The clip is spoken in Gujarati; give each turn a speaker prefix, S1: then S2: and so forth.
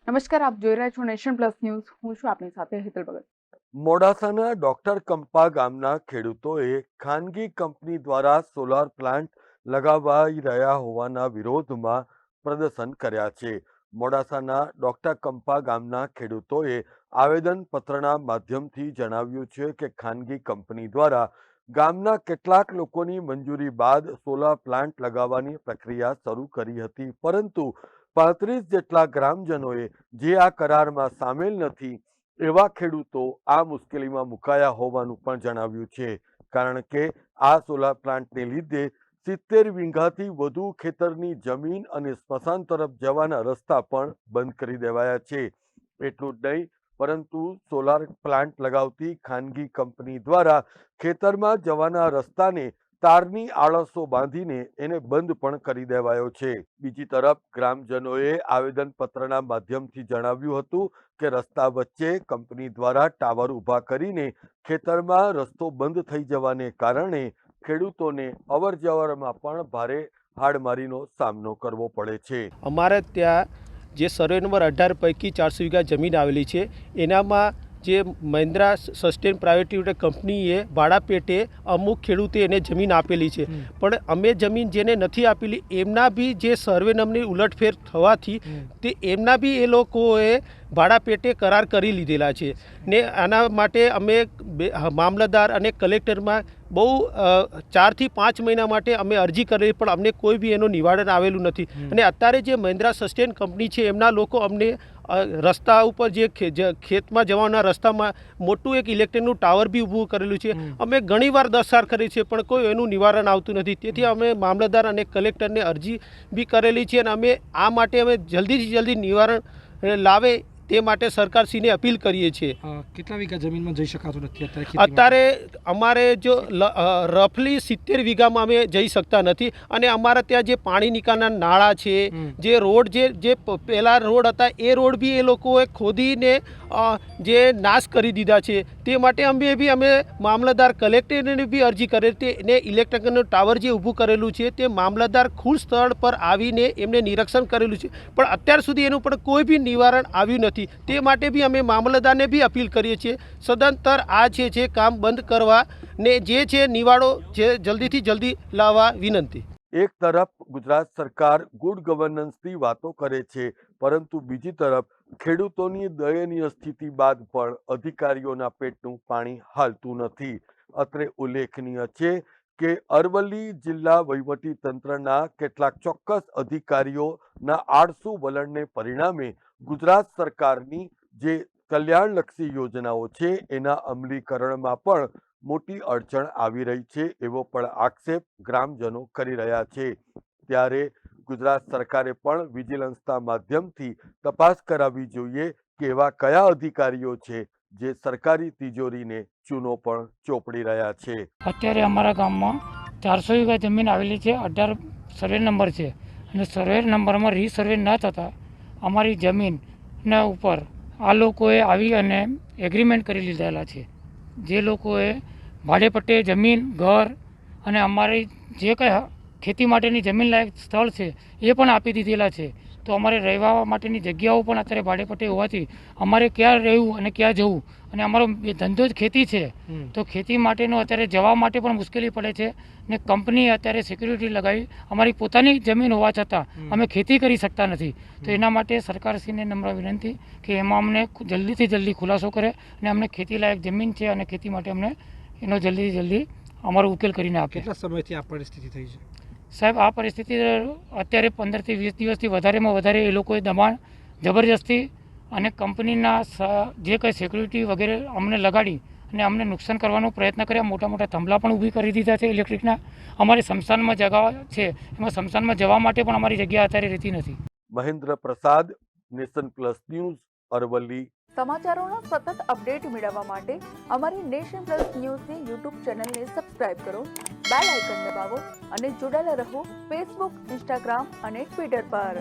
S1: નમસ્કાર, આપ જોઈ રહ્યા છો નેશન પ્લસ ન્યૂઝ. હું છું આપની સાથે હેતલ ભગત.
S2: મોડાસાના ડોક્ટર કંપા ગામના ખેડૂતોએ ખાનગી કંપની દ્વારા સોલાર પ્લાન્ટ લગાવાઈ રહ્યા હોવાના વિરોધમાં પ્રદર્શન કર્યા છે. મોડાસાના ડોક્ટર કંપા ગામના ખેડૂતોએ આવેદનપત્રના માધ્યમથી જણાવ્યું છે કે ખાનગી કંપની દ્વારા ગામના કેટલાક લોકોની મંજૂરી બાદ સોલાર પ્લાન્ટ લગાવવાની પ્રક્રિયા શરૂ કરી હતી, પરંતુ 35 જેટલા ગ્રામજનોએ જે આ કરારમાં સામેલ નથી એવા ખેડૂતો આ મુશ્કેલીમાં મુકાયા હોવાનું પણ જણાવ્યું છે. કારણ કે આ સોલાર પ્લાન્ટને લીધે 70 વીઘાથી વધુ ખેતરની જમીન અને સ્મશાન તરફ જવાના રસ્તા પણ બંધ કરી દેવાયા છે. એટલું જ નહીં, પરંતુ સોલાર પ્લાન્ટ લગાવતી ખાનગી કંપની દ્વારા ખેતરમાં જવાના રસ્તાને તારની આળસો બાંધીને એને બંધ પણ કરી દેવાયો છે. બીજી તરફ ગ્રામજનોએ આવેદનપત્રના માધ્યમથી જણાવ્યું હતું કે રસ્તા વચ્ચે કંપની દ્વારા ટાવર ઊભા કરીને ખેતરમાં રસ્તો બંધ થઈ જવાને કારણે ખેડૂતોને અવર જવરમાં પણ ભારે હાડમારીનો સામનો કરવો પડે છે.
S3: અમારે ત્યાં જે સર્વે નંબર 18 પૈકી 400 વીઘા જમીન આવેલી છે, એનામાં જે મહિન્દ્રા સસ્ટેન પ્રાઇવેટ લિમિટેડ કંપનીએ ભાડા પેટે અમુક ખેડૂતે એને જમીન આપેલી છે, પણ અમે જમીન જેને નથી આપેલી એમના બી જે સર્વે નંબરની ઉલટફેર થવાથી તે એમના બી એ લોકોએ ભાડા પેટે કરાર કરી લીધેલા છે ને આના માટે અમે મામલતદાર અને કલેક્ટરમાં બહુ 4 થી 5 મહિના માટે અમે અરજી કરેલી, પણ અમને કોઈ બી એનું નિવારણ આવેલું નથી. અને અત્યારે જે મહિન્દ્રા સસ્ટેન કંપની છે એમના લોકો અમને રસ્તા ઉપર જે ખેતમાં જવાના રસ્તામાં મોટું એક ઇલેક્ટ્રિકનું ટાવર બી ઊભું કરેલું છે. અમે ઘણીવાર દરસાર કરી છે, પણ કોઈ એનું નિવારણ આવતું નથી. તેથી અમે મામલતદાર અને કલેક્ટરને અરજી બી કરેલી છે અને અમે આ માટે અમે જલ્દીથી જલ્દી નિવારણ લાવે તે માટે સરકારશ્રીને અપીલ કરીએ છીએ.
S4: કેટલા વીઘા જમીનમાં જઈ શકાતું નથી
S3: અત્યારે? અમારે જો રફલી 70 વીઘામાં અમે જઈ શકતા નથી, અને અમારા ત્યાં જે પાણી નિકાલના નાળા છે, જે રોડ જે પહેલા રોડ હતા એ રોડ બી એ લોકોએ ખોદીને જે નાશ કરી દીધા છે. તે માટે અમે મામલતદાર કલેક્ટરને બી અરજી કરેલી હતી. એને ઇલેક્ટ્રિકનું ટાવર જે ઊભું કરેલું છે તે મામલતદાર ખુદ સ્થળ પર આવીને એમને નિરીક્ષણ કરેલું છે, પણ અત્યાર સુધી એનું પણ કોઈ બી નિવારણ આવ્યું નથી. તે માટે બી અમે મામલતદારને બી અપીલ કરીએ છીએ સદંતર આ છે કામ બંધ કરવા ને જે છે નિવાડો જે જલ્દીથી જલ્દી લાવવા વિનંતી.
S2: એક તરફ ગુજરાત સરકાર ગુડ ગવર્નન્સની વાતો કરે છે, પરંતુ બીજી તરફ ખેડૂતોની દયનીય સ્થિતિ બાદ પણ અધિકારીઓના પેટનું પાણી હાલતું નથી. અત્રે ઉલ્લેખનીય છે કે અરવલ્લી જિલ્લા વહીવટી તંત્રના કેટલાક ચોક્કસ અધિકારીઓના આળસુ વલણને પરિણામે ગુજરાત સરકારની જે કલ્યાણલક્ષી યોજનાઓ છે એના અમલીકરણમાં પણ મોટી અડચણ આવી રહી છે, એવો પણ આક્ષેપ ગ્રામજનો કરી રહ્યા છે. ત્યારે ગુજરાત સરકારે પણ વિજિલન્સના માધ્યમથી તપાસ કરાવવી જોઈએ કે એવા કયા અધિકારીઓ છે જે સરકારી તિજોરીને ચૂનો પણ ચોપડી રહ્યા છે.
S5: અત્યારે અમારા ગામમાં 400 વીઘા જમીન આવેલી છે. 18 સર્વે નંબર છે, અને સર્વે નંબરમાં રીસર્વે ન થતાં અમારી જમીનના ઉપર આ લોકોએ આવી અને એગ્રીમેન્ટ કરી લીધેલા છે. જે લોકોએ ભાડે પટ્ટે જમીન, ઘર અને અમારી જે કંઈ ખેતી માટેની જમીન લાયક સ્થળ છે એ પણ આપી દીધેલા છે. તો અમારે રહેવા માટેની જગ્યાઓ પણ અત્યારે ભાડે પટ્ટે હોવાથી અમારે ક્યાં રહેવું અને ક્યાં જવું, અને અમારો ધંધો જ ખેતી છે, તો ખેતી માટેનો અત્યારે જવા માટે પણ મુશ્કેલી પડે છે. ને કંપની અત્યારે સિક્યુરિટી લગાવી અમારી પોતાની જમીન હોવા છતાં અમે ખેતી કરી શકતા નથી. તો એના માટે સરકારશ્રીને નમ્ર વિનંતી કે એમાં અમને જલ્દીથી જલ્દી ખુલાસો કરે અને અમને ખેતી લાયક જમીન છે અને ખેતી માટે અમને એનો જલ્દીથી જલ્દી અમારો ઉકેલ કરીને આપે.
S4: કેટલા સમયથી આ પરિસ્થિતિ થઈ છે
S5: સાહેબ? આ પરિસ્થિતિ અત્યારે 15 થી 20 દિવસથી વધારેમાં વધારે એ લોકોએ દબાણ, જબરજસ્તી અને કંપનીના જે કંઈ સિક્યુરિટી વગેરે અમને લગાડી અને અમને નુકસાન કરવાનો પ્રયત્ન કર્યા. મોટા મોટા થંભલા પણ ઊભી કરી દીધા છે ઇલેક્ટ્રિકના. અમારે સ્મશાનમાં જગા છે, એમાં સ્મશાનમાં જવા માટે પણ અમારી જગ્યા અત્યારે રહેતી નથી.
S2: મહેન્દ્ર પ્રસાદ, નેશન પ્લસ ન્યૂઝ, અરવલ્લી.
S1: સમાચારોના સતત અપડેટ મેળવવા માટે અમારી નેશન પ્લસ ન્યૂઝની યુટ્યુબ ચેનલને સબસ્ક્રાઇબ કરો, બેલ આઇકન દબાવો અને જોડાયેલા રહો ફેસબુક, ઇન્સ્ટાગ્રામ અને ટ્વિટર પર.